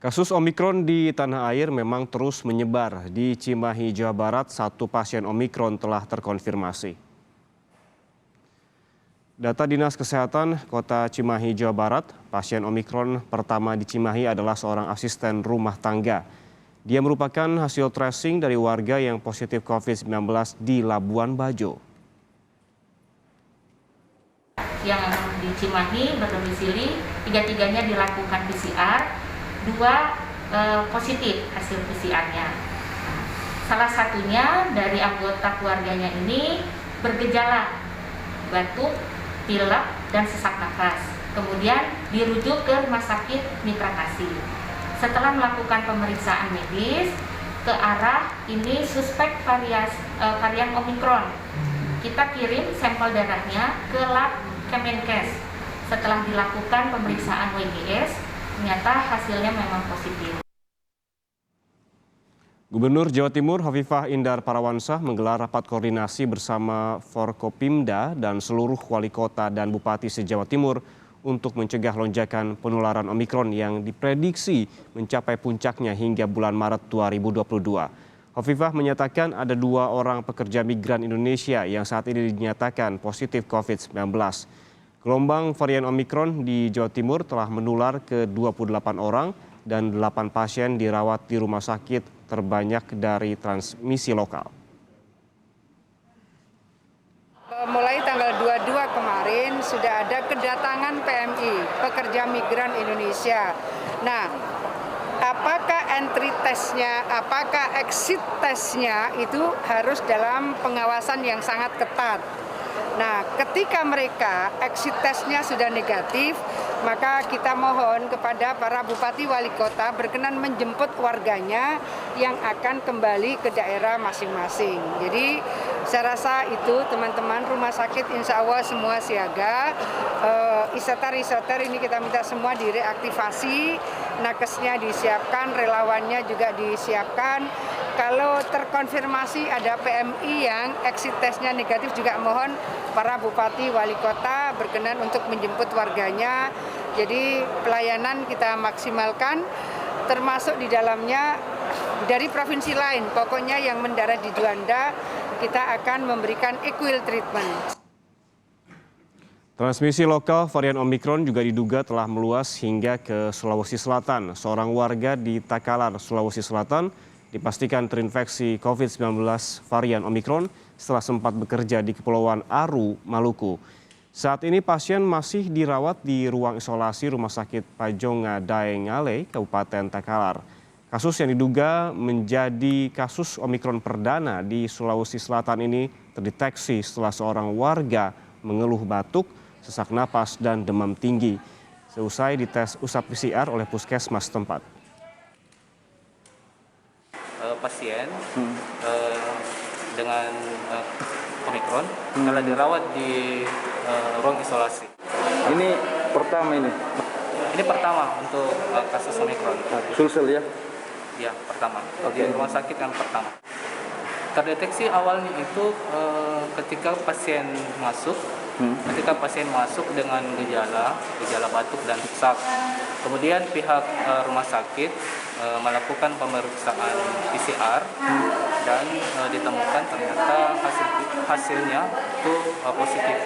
Kasus Omikron di tanah air memang terus menyebar. Di Cimahi, Jawa Barat, satu pasien Omikron telah terkonfirmasi. Data Dinas Kesehatan Kota Cimahi, Jawa Barat, pasien Omikron pertama di Cimahi adalah seorang asisten rumah tangga. Dia merupakan hasil tracing dari warga yang positif COVID-19 di Labuan Bajo. Yang di Cimahi berdomisili, tiga-tiganya dilakukan PCR, 2 positif hasil PCR-nya. Salah satunya dari anggota keluarganya ini bergejala batuk, pilek, dan sesak nafas. Kemudian dirujuk ke Rumah Sakit Mitra Kasih. Setelah melakukan pemeriksaan medis, ke arah ini suspek varian Omikron. Kita kirim sampel darahnya ke lab Kemenkes. Setelah dilakukan pemeriksaan WGS, ternyata hasilnya memang positif. Gubernur Jawa Timur Hovifah Indar Parawansa menggelar rapat koordinasi bersama Forkopimda dan seluruh wali kota dan bupati se-Jawa Timur untuk mencegah lonjakan penularan Omikron yang diprediksi mencapai puncaknya hingga bulan Maret 2022. Hovifah menyatakan ada 2 orang pekerja migran Indonesia yang saat ini dinyatakan positif COVID-19. Gelombang varian Omikron di Jawa Timur telah menular ke 28 orang dan 8 pasien dirawat di rumah sakit terbanyak dari transmisi lokal. Mulai tanggal 22 kemarin sudah ada kedatangan PMI, pekerja migran Indonesia. Nah, apakah entry testnya, apakah exit testnya itu harus dalam pengawasan yang sangat ketat. Nah, ketika mereka exit testnya sudah negatif, maka kita mohon kepada para bupati wali kota berkenan menjemput warganya yang akan kembali ke daerah masing-masing. Jadi saya rasa itu teman-teman rumah sakit insya Allah semua siaga. Isoter ini kita minta semua direaktivasi, nakesnya disiapkan, relawannya juga disiapkan. Kalau terkonfirmasi ada PMI yang exit testnya negatif juga mohon para bupati wali kota berkenan untuk menjemput warganya. Jadi pelayanan kita maksimalkan, termasuk di dalamnya dari provinsi lain. Pokoknya yang mendarat di Juanda kita akan memberikan equal treatment. Transmisi lokal varian Omikron juga diduga telah meluas hingga ke Sulawesi Selatan. Seorang warga di Takalar, Sulawesi Selatan dipastikan terinfeksi COVID-19 varian Omikron setelah sempat bekerja di Kepulauan Aru, Maluku. Saat ini pasien masih dirawat di ruang isolasi Rumah Sakit Pajonga Daengale, Kabupaten Takalar. Kasus yang diduga menjadi kasus Omikron perdana di Sulawesi Selatan ini terdeteksi setelah seorang warga mengeluh batuk, sesak napas, dan demam tinggi. Seusai dites usap PCR oleh puskesmas tempat. Pasien dengan Omikron telah dirawat di ruang isolasi. Ini pertama ini? Ini pertama untuk kasus Omikron. Sulsel ya? Ya, pertama. Di rumah sakit yang pertama. Terdeteksi awalnya itu ketika pasien masuk dengan gejala batuk dan sesak. Kemudian pihak rumah sakit melakukan pemeriksaan PCR dan ditemukan ternyata hasilnya itu positif.